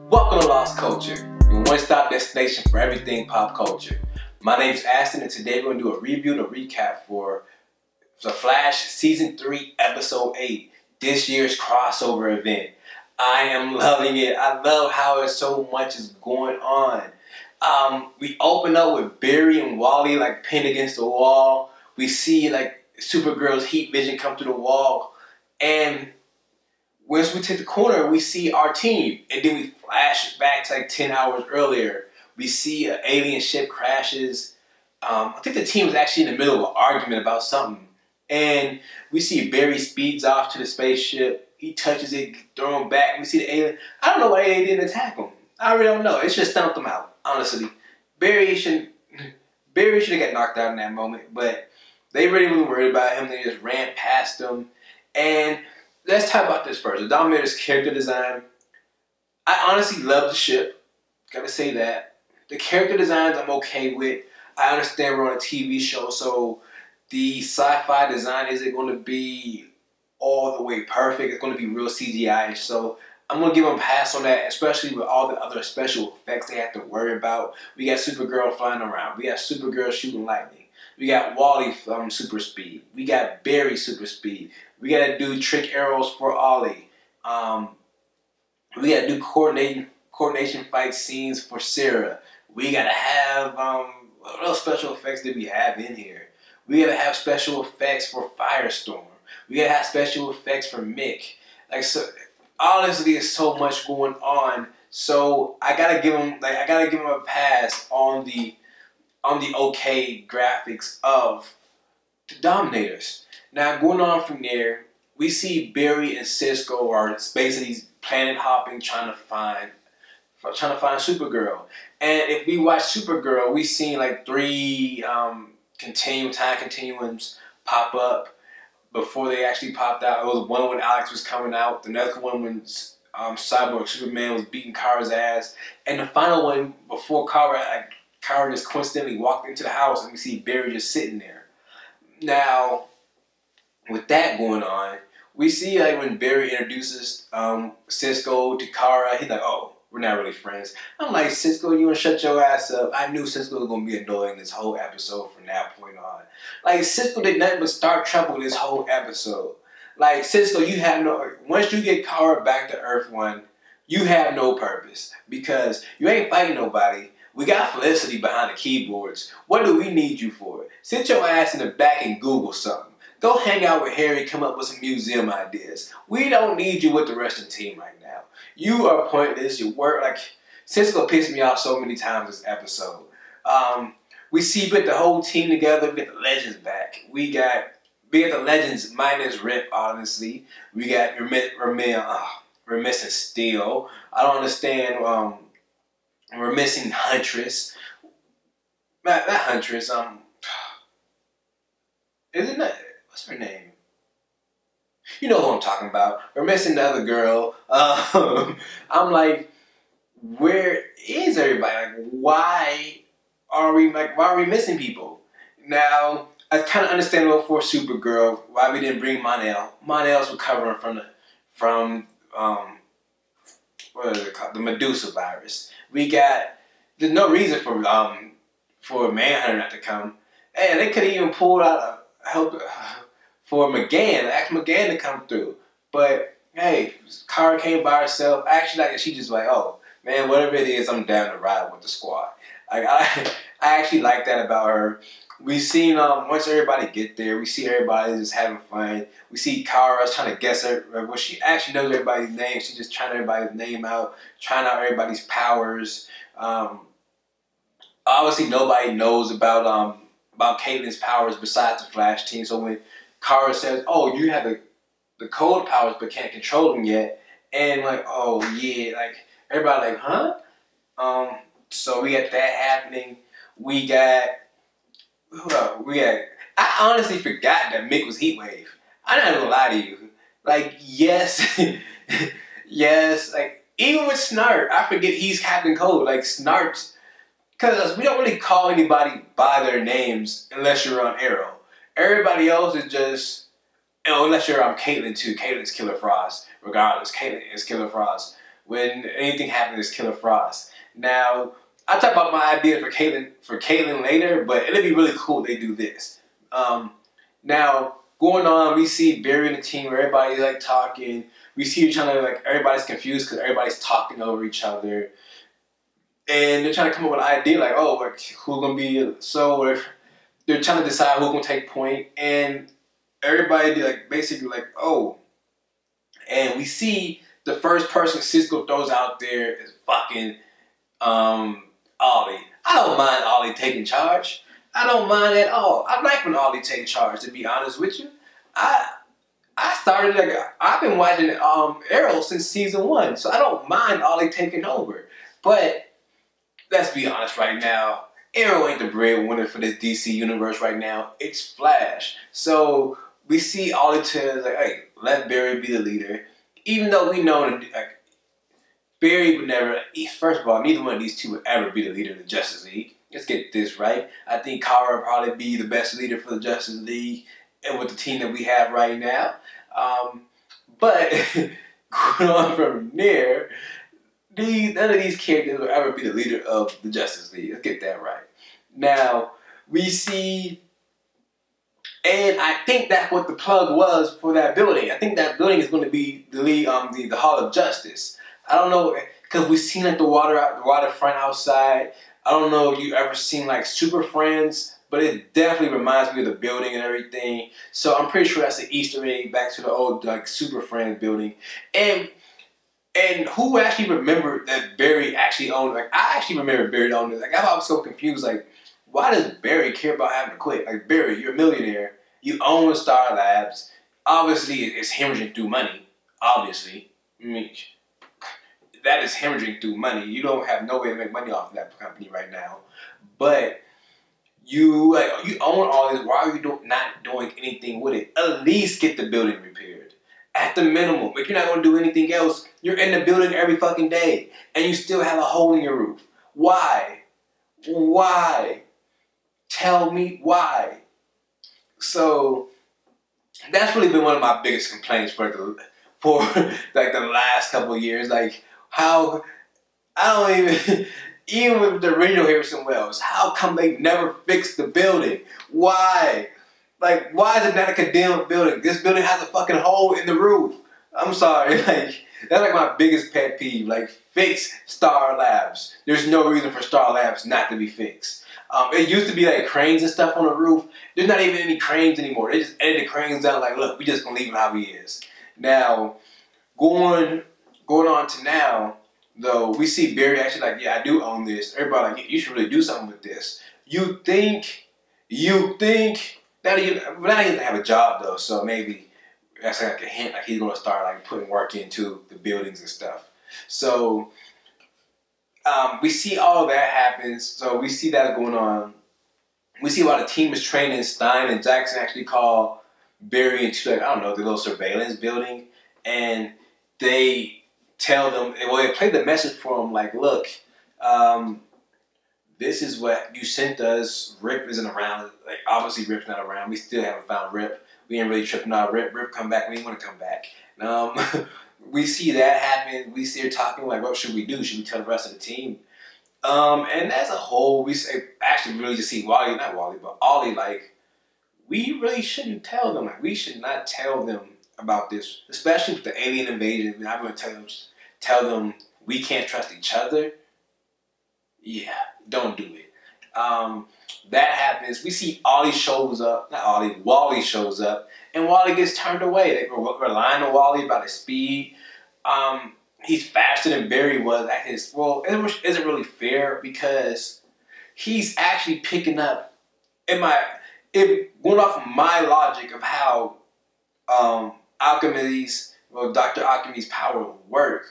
Welcome to Lost Culture, your one-stop destination for everything pop culture. My name is Aston, and today we're going to do a review and a recap for The Flash Season 3, Episode 8, this year's crossover event. I am loving it. I love how so much is going on. We open up with Barry and Wally like pinned against the wall. We see like Supergirl's heat vision come through the wall, and once we take the corner, we see our team, and then we flash back to like 10 hours earlier. We see an alien ship crashes. I think the team was actually in the middle of an argument about something, and we see Barry speeds off to the spaceship. He touches it, throw him back. We see the alien. I don't know why they didn't attack him. I really don't know. It just stumped them out, honestly. Barry should have got knocked out in that moment, but they really wasn't worried about him. They just ran past him. And let's talk about this first. The Dominators character design. I honestly love the ship. Gotta say that. The character designs I'm okay with. I understand we're on a TV show, so the sci-fi design isn't going to be all the way perfect. It's going to be real CGI. So I'm going to give them a pass on that, especially with all the other special effects they have to worry about. We got Supergirl flying around. We got Supergirl shooting lightning. We got Wally super speed. We got Barry super speed. We got to do trick arrows for Ollie. We got to do coordination fight scenes for Sarah. We got to have, what else special effects did we have in here? We got to have special effects for Firestorm. We got to have special effects for Mick. Like, so, honestly, there's so much going on. So I gotta give him a pass on the okay graphics of the Dominators. Now going on from there, we see Barry and Cisco are basically planet hopping, trying to find Supergirl. And if we watch Supergirl, we seen like 3 time continuums pop up before they actually popped out. It was one when Alex was coming out, the next one when Cyborg Superman was beating Kara's ass, and the final one before Kara just coincidentally walked into the house and we see Barry just sitting there. Now, with that going on, we see like when Barry introduces Cisco to Kara, he's like, oh, we're not really friends. I'm like, Cisco, you wanna shut your ass up? I knew Cisco was gonna be annoying this whole episode from that point on. Like, Cisco did nothing but start trouble this whole episode. Like, Cisco, you have no, once you get Kara back to Earth 1, you have no purpose because you ain't fighting nobody. We got Felicity behind the keyboards. What do we need you for? Sit your ass in the back and Google something. Go hang out with Harry, come up with some museum ideas. We don't need you with the rest of the team right now. You are pointless. You work like Cisco pissed me off so many times this episode. We see the whole team together. We get the Legends back. We got the Legends minus Rip, honestly. We got we're missing Steel. I don't understand. We're missing Huntress. Not Huntress. Isn't that, what's her name? You know who I'm talking about. We're missing the other girl. I'm like, where is everybody? Like, why are we missing people? Now, I kind of understandable for Supergirl why we didn't bring Mon-El. Mon-El's recovering from what is it called? The Medusa virus. There's no reason for Manhunter not to come. And they could have even pulled out help for McGann, ask McGann to come through. But hey, Kara came by herself. Actually, she just like, oh man, whatever it is, I'm down to ride with the squad. Like I actually like that about her. We seen once everybody get there, we see everybody just having fun. We see Kara trying to guess her. Well, she actually knows everybody's name. She's just trying everybody's name out, trying out everybody's powers. Obviously, nobody knows about Caitlyn's powers besides the Flash team. So when Kara says, "Oh, you have the cold powers, but can't control them yet," and like, "Oh yeah," like everybody like, "Huh?" So we got that happening. We got. I honestly forgot that Mick was Heatwave. I'm not gonna lie to you. Like, yes, yes. Like, even with Snart, I forget he's Captain Cold. Like, Snart, because we don't really call anybody by their names unless you're on Arrow. Everybody else is just, unless you're on Caitlyn too. Caitlyn's Killer Frost. Regardless, Caitlyn is Killer Frost. when anything happens, it's Killer Frost. Now, I'll talk about my idea for Caitlyn later, but it'll be really cool if they do this. Now, going on, we see Barry and the team where everybody's like talking. We see each other, like everybody's confused because everybody's talking over each other. And they're trying to come up with an idea like, oh, like, who's going to be, so they're trying to decide who's going to take point. And everybody like basically like, oh. And we see the first person Cisco throws out there is fucking Ollie. I don't mind Ollie taking charge. I don't mind at all. I like when Ollie takes charge, to be honest with you. I've been watching Arrow since season 1, so I don't mind Ollie taking over. But let's be honest right now, Arrow ain't the breadwinner for this DC universe right now. It's Flash. So we see Ollie tell like, hey, let Barry be the leader. Even though we know that like, Barry would never, first of all, neither one of these two would ever be the leader of the Justice League. Let's get this right. I think Kara would probably be the best leader for the Justice League and with the team that we have right now. But going on from there, none of these characters will ever be the leader of the Justice League. Let's get that right. Now, we see, and I think that's what the plug was for that building. I think that building is going to be the Hall of Justice. I don't know, because we've seen like the waterfront outside. I don't know if you ever seen like Super Friends, but it definitely reminds me of the building and everything. So I'm pretty sure that's an Easter egg back to the old like Super Friends building. And who actually remembered that Barry actually owned, like I actually remember Barry owned it. Like I was so confused, like why does Barry care about having to quit? Like Barry, you're a millionaire, you own Star Labs. Obviously it's hemorrhaging through money, obviously. I mean, that is hemorrhaging through money. You don't have no way to make money off of that company right now. But you own all this. Why are you not doing anything with it? At least get the building repaired. At the minimum. If you're not going to do anything else, you're in the building every fucking day. And you still have a hole in your roof. Why? Why? Tell me why. So, that's really been one of my biggest complaints for like the last couple of years. Like, how, I don't even with the original Harrison Wells, how come they never fixed the building? Why? Like, why is it not a condemned building? This building has a fucking hole in the roof. I'm sorry, like, that's like my biggest pet peeve. Like, fix Star Labs. There's no reason for Star Labs not to be fixed. It used to be like cranes and stuff on the roof. There's not even any cranes anymore. They just edited the cranes down like, look, we just gonna leave it how he is. Now, going on to now, though, we see Barry actually like, yeah, I do own this. Everybody like, yeah, you should really do something with this. You think, now he doesn't have a job though, so maybe that's like a hint, like he's gonna start like putting work into the buildings and stuff. So we see all that happens. So we see that going on. We see while the team is training, Stein and Jackson actually call Barry into like, I don't know, the little surveillance building, and they tell them, well, they play the message for them like, look, this is what you sent us. Rip isn't around. Like, obviously Rip's not around. We still haven't found Rip. We ain't really tripping out Rip. Rip come back. We didn't want to come back. We see that happen. We see her talking like, what should we do? Should we tell the rest of the team? And as a whole, we actually really just see Wally, not Wally, but Ollie, like, we really shouldn't tell them. Like, we should not tell them about this, especially with the alien invasion. We're not going to tell them we can't trust each other. Yeah, don't do it. That happens. We see Ollie shows up, not Ollie, Wally shows up, and Wally gets turned away. They were relying on Wally about his speed. He's faster than Barry was at his, well, it isn't really fair because he's actually picking up, going off of my logic of how Dr. Alchemy's power work.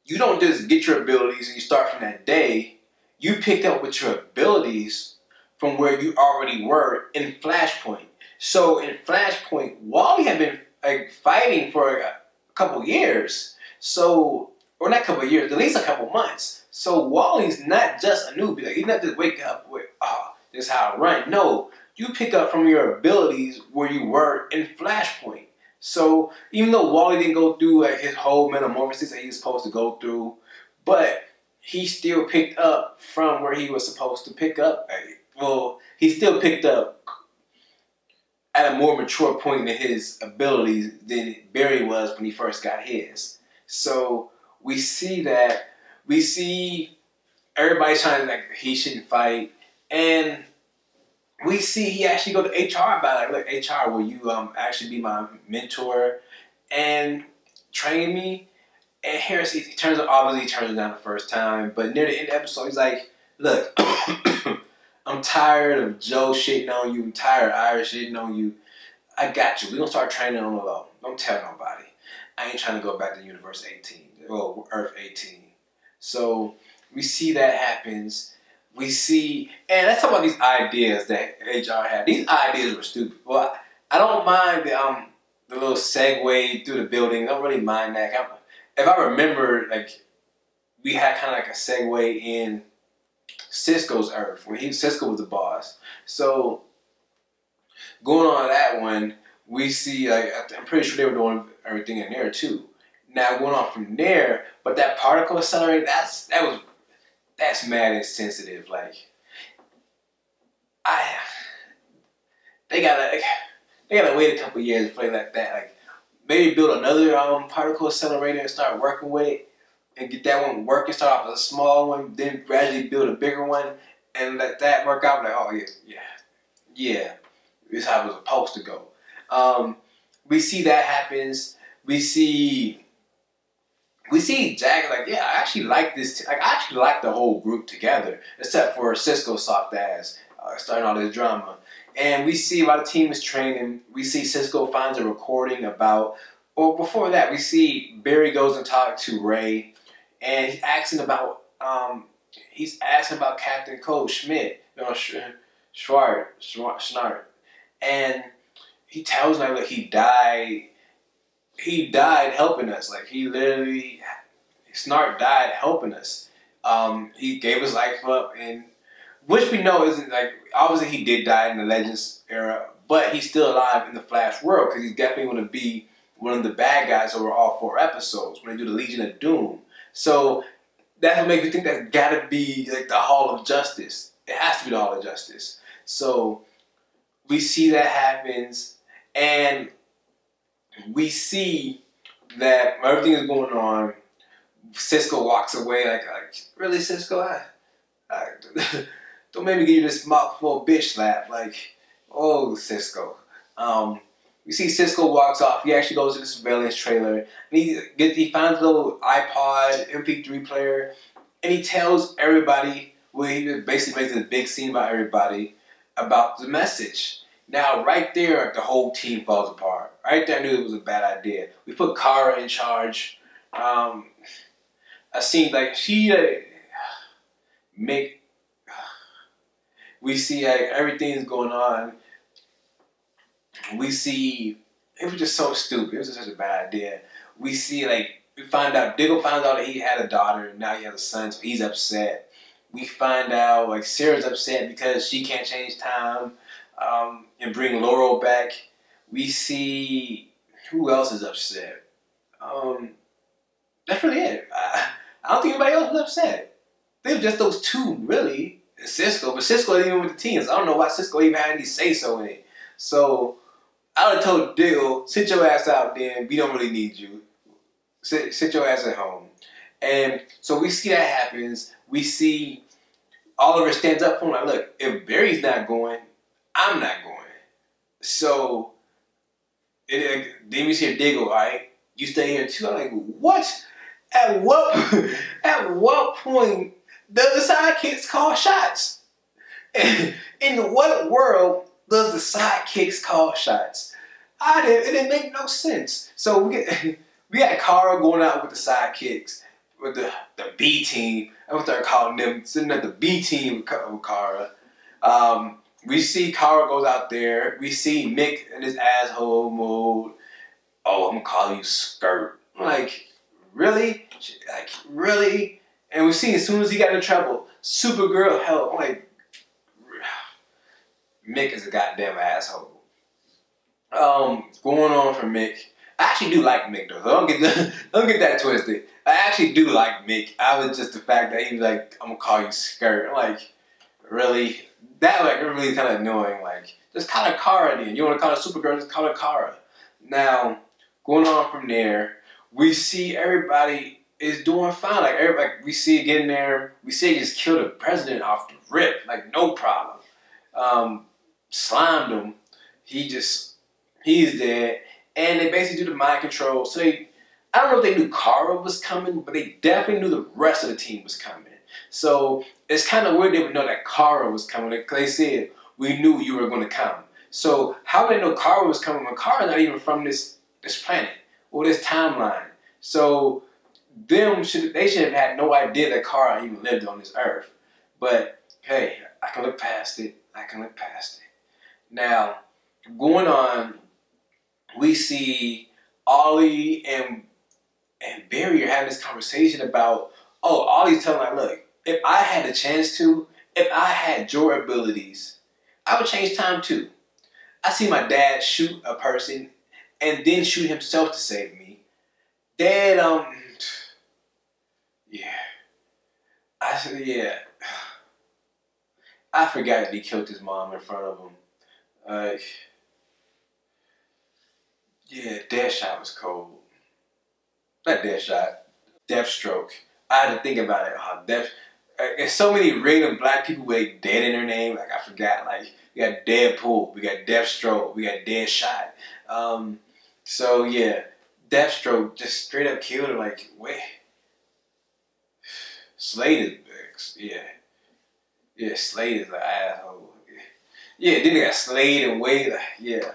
You don't just get your abilities and you start from that day. You pick up with your abilities from where you already were in Flashpoint. So in Flashpoint, Wally had been like fighting for a couple years. So, or not a couple years, at least a couple months. So Wally's not just a newbie. Like, he's not just waking up with, this is how I run. No, you pick up from your abilities where you were in Flashpoint. So even though Wally didn't go through like his whole metamorphosis that he was supposed to go through, but he still picked up from where he was supposed to pick up. Well, he still picked up at a more mature point in his abilities than Barry was when he first got his. So we see everybody's trying to, like, he shouldn't fight, and we see he actually go to HR about it. Like, look, HR, will you actually be my mentor and train me? And Harris, he obviously turns it down the first time, but near the end of the episode, he's like, look, I'm tired of Joe shitting on you. I'm tired of Irish shitting on you. I got you. We're going to start training on the low. Don't tell nobody. I ain't trying to go back to Universe 18. Well, Earth 18. So we see that happens. We see, and let's talk about these ideas that HR had. These ideas were stupid. Well, I don't mind the little segue through the building. I don't really mind that. If I remember, like, we had kind of like a segue in Cisco's Earth when Cisco was the boss. So going on that one, we see, like, I'm pretty sure they were doing everything in there too. Now going on from there, but that particle accelerator, that's mad insensitive. Like, they gotta wait a couple years to play like that. Like, maybe build another particle accelerator and start working with it, and get that one working. Start off with a small one, then gradually build a bigger one, and let that work out. Like, oh yeah, this is how it was supposed to go. We see that happens. We see Jack, like, yeah, I actually like this. Like, I actually like the whole group together, except for Cisco's soft ass starting all this drama. And we see while the team is training, we see Cisco finds a recording about, or before that, we see Barry goes and talks to Ray, and he's asking about Captain Cole Schmidt, Schnart, and he tells him, like, he died helping us. Like, Snart died helping us. He gave his life up, and which we know isn't, like, obviously he did die in the Legends era, but he's still alive in the Flash world because he's definitely going to be one of the bad guys over all 4 episodes when they do the Legion of Doom. So that's what makes me think that's got to be, like, the Hall of Justice. It has to be the Hall of Justice. So we see that happens, and we see that everything is going on. Cisco walks away like really, Cisco? Don't make me give you this mouthful bitch slap. Like, oh, Cisco. We see Cisco walks off. He actually goes to the surveillance trailer, and he finds a little iPod MP3 player, and he tells everybody. Well, he basically makes a big scene about everybody about the message. Now, right there, the whole team falls apart. Right there, I knew it was a bad idea. We put Kara in charge. I seen, like, we see, like, everything's going on. We see, it was just so stupid. It was just such a bad idea. We see, like, Diggle finds out that he had a daughter, and now he has a son, so he's upset. We find out, like, Sarah's upset because she can't change time and bring Laurel back. We see, who else is upset? That's really it. I don't think anybody else was upset. They were just those two, really. And Cisco, but Cisco ain't even with the teams. I don't know why Cisco even had any say-so in it. So I would have told Diggle, sit your ass out then. We don't really need you. Sit your ass at home. And so we see that happens. We see Oliver stands up for him like, look, if Barry's not going, I'm not going. So then we see Diggle, all right? You stay here too. I'm like, what? At what point does the sidekicks call shots? In what world does the sidekicks call shots? It didn't make no sense. So we got Kara going out with the sidekicks, with the B team. I would start calling them, sitting at the B team with Kara. We see Kara goes out there. We see Mick in his asshole mode. Oh, I'm gonna call you Skirt. I'm like, really? Like, really? And we see as soon as he got in trouble, Supergirl help. I'm like, Mick is a goddamn asshole. Going on from Mick. I actually do like Mick though. So don't get that twisted. I actually do like Mick. I was just the fact that he was like, I'm gonna call you Skirt. I'm like, really? That like really kind of annoying. Like, just call her Kara then. You want to call her Supergirl? Just call her Kara. Now, going on from there, we see everybody is doing fine. Like everybody, like, we see it getting there. We see it just killed the president off the rip, like no problem. Slimed him. He's dead. And they basically do the mind control. So I don't know if they knew Kara was coming, but they definitely knew the rest of the team was coming. So it's kind of weird they would know that Kara was coming. Because they said, we knew you were going to come. So how would they know Kara was coming when Kara's not even from this planet or this timeline? So they should have had no idea that Kara even lived on this earth. But hey, I can look past it. I can look past it. Now, going on, we see Ollie and Barry are having this conversation about, oh, Ollie's telling like, look, if I had the chance to, if I had your abilities, I would change time too. I see my dad shoot a person and then shoot himself to save me. Dad, yeah. I said, yeah. I forgot that he killed his mom in front of him. Yeah, Deathshot was cold. Not Deathshot. Deathstroke. I had to think about it. There's so many random black people with dead in their name. Like, I forgot. Like, we got Deadpool. We got Deathstroke. We got Deadshot. So, yeah. Deathstroke just straight up killed him. Like, wait. Slade is, yeah. Yeah, Slade is an asshole. Yeah, then they got Slade and Wade. Yeah.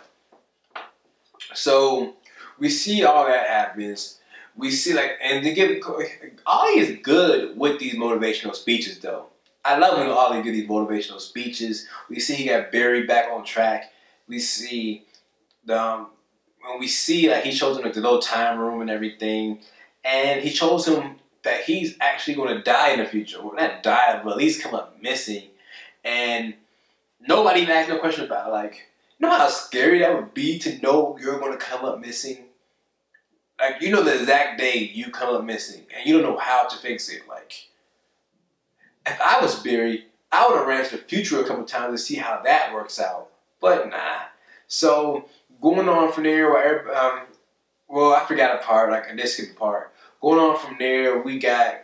So we see all that happens. We see like, and they give Ollie is good with these motivational speeches though. I love when Ollie gives these motivational speeches. We see he got Barry back on track. We see when we see like he shows him like the little time room and everything, and he shows him that he's actually going to die in the future. Well, not die, but at least come up missing. And nobody even asked no question about it. Like, you know how scary that would be to know you're going to come up missing? Like, you know the exact day you come up missing, and you don't know how to fix it. Like, if I was Barry, I would have ran to the future a couple times to see how that works out. But nah. So, going on from there, well, I forgot a part. Like, I did skip a part. Going on from there, we got,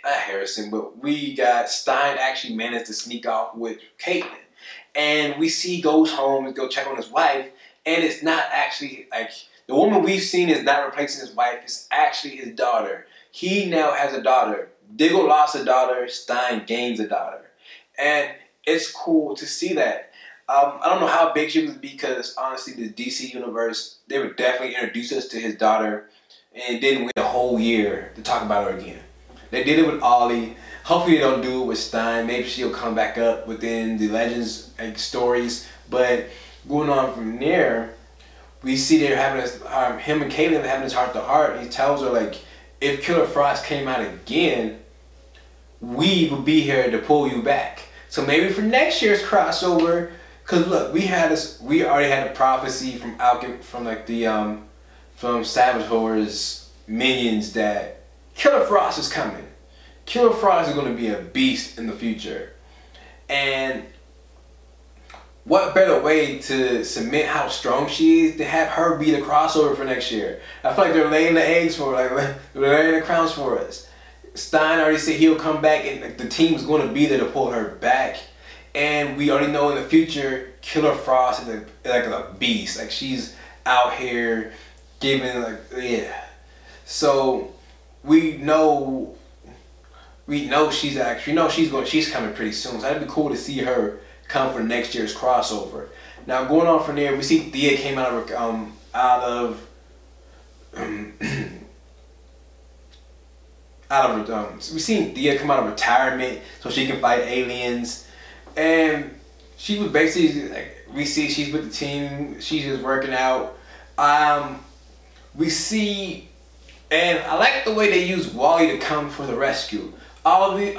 not Harrison, but we got Stein actually managed to sneak off with Caitlin. And we see he goes home and go check on his wife, and it's not actually, like, the woman we've seen is not replacing his wife, it's actually his daughter. He now has a daughter. Diggle lost a daughter, Stein gains a daughter. And it's cool to see that. I don't know how big she was because, honestly, the DC universe, they would definitely introduce us to his daughter, and didn't wait a whole year to talk about her again. They did it with Ollie. Hopefully they don't do it with Stein. Maybe she'll come back up within the Legends and stories. But going on from there, we see they're having this, him and Caitlin having this heart-to-heart. He tells her, like, if Killer Frost came out again, we would be here to pull you back. So maybe for next year's crossover, because look, we already had a prophecy from Saboteur's minions that Killer Frost is coming. Killer Frost is going to be a beast in the future. And what better way to cement how strong she is to have her be the crossover for next year? I feel like they're laying the eggs for her, like they're laying the crowns for us. Stein already said he'll come back and the team's going to be there to pull her back. And we already know in the future, Killer Frost is like a beast. Like, she's out here giving, like, yeah. So we know she's coming pretty soon. So that'd be cool to see her come for next year's crossover. Now going on from there, we see Thea came we seen Thea come out of retirement so she can fight aliens, and she was basically like, we see she's with the team, she's just working out. We see, and I like the way they use Wally to come for the rescue. Ollie's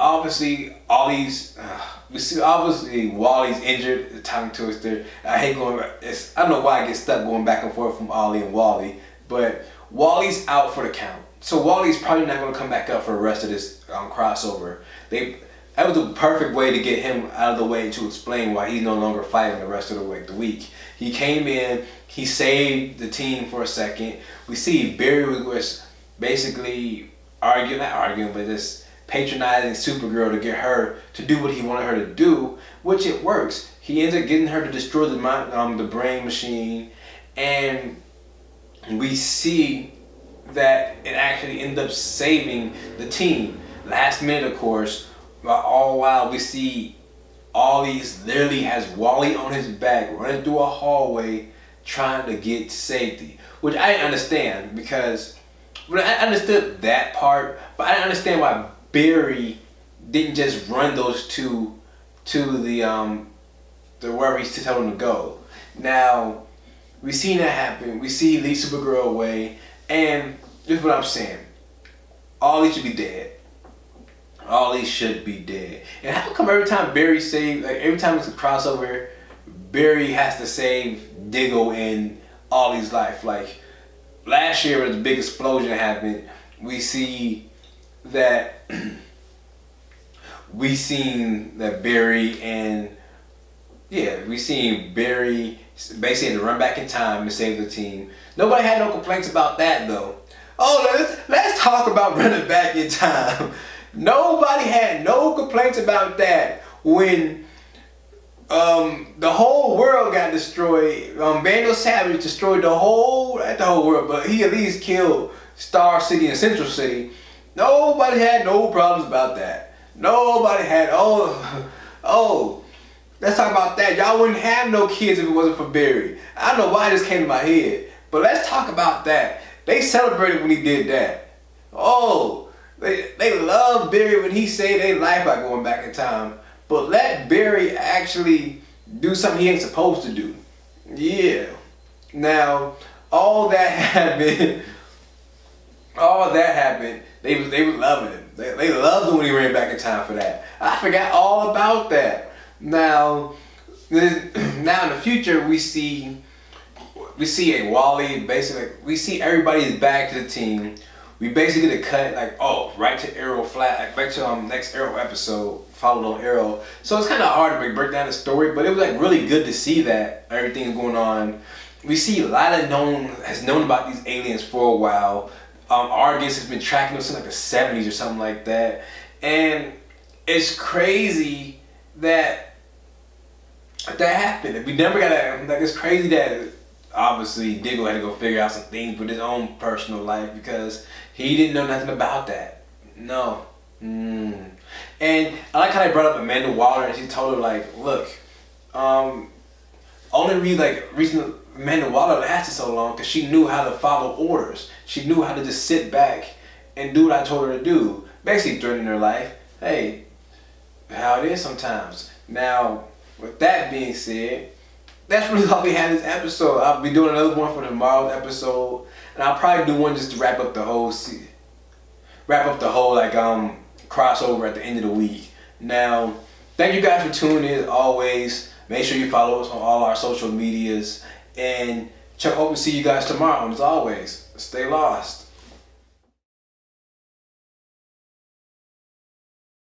we see obviously Wally's injured, the tongue twister. I hate going. I don't know why I get stuck going back and forth from Ollie and Wally, but Wally's out for the count. So Wally's probably not going to come back up for the rest of this crossover. That was the perfect way to get him out of the way to explain why he's no longer fighting the rest of the week. He came in, he saved the team for a second. We see Barry was basically just patronizing Supergirl to get her to do what he wanted her to do, which it works. He ends up getting her to destroy the brain machine, and we see that it actually ends up saving the team. Last minute, of course, all while we see Ollie's literally has Wally on his back running through a hallway trying to get to safety, which I didn't understand because I understood that part, but I didn't understand why Barry didn't just run those two to the wherever he's telling them to go. Now we seen that happen. We see lead Supergirl away, and this is what I'm saying. Ollie should be dead. Ollie should be dead. And how come every time Barry saves, like every time it's a crossover, Barry has to save Diggle in Ollie's life? Like last year when the big explosion happened, we see that Barry and we seen Barry basically had to run back in time to save the team. Nobody had no complaints about that though. Oh, let's talk about running back in time. Nobody had no complaints about that when the whole world got destroyed. Vandal Savage destroyed the whole world, but he at least killed Star City and Central City. Nobody had no problems about that. Nobody had, let's talk about that. Y'all wouldn't have no kids if it wasn't for Barry. I don't know why this came to my head, but let's talk about that. They celebrated when he did that. They love Barry when he saved their life by going back in time. But let Barry actually do something he ain't supposed to do. Yeah. Now, all that happened. They were loving him. They loved him when he ran back in time for that. I forgot all about that. Now in the future, we see a Wally. Basically, we see everybody's back to the team. We basically get a cut right to Arrow back to next Arrow episode, followed on Arrow. So it's kind of hard to break down the story, but it was really good to see that everything is going on. We see Lila has known about these aliens for a while. Argus has been tracking them since the 70s or something like that, and it's crazy that happened. We never got it's crazy that obviously Diggle had to go figure out some things with his own personal life because he didn't know nothing about that. No. And I like how they brought up Amanda Waller, and she told her look, only reason Amanda Waller lasted so long because she knew how to follow orders. She knew how to just sit back and do what I told her to do. Basically threatening her life. Hey, how it is sometimes. Now, with that being said, that's really all we had this episode. I'll be doing another one for tomorrow's episode, and I'll probably do one just to wrap up the whole crossover at the end of the week. Now, thank you guys for tuning in as always. Make sure you follow us on all our social medias, and hope to see you guys tomorrow. And as always, stay lost.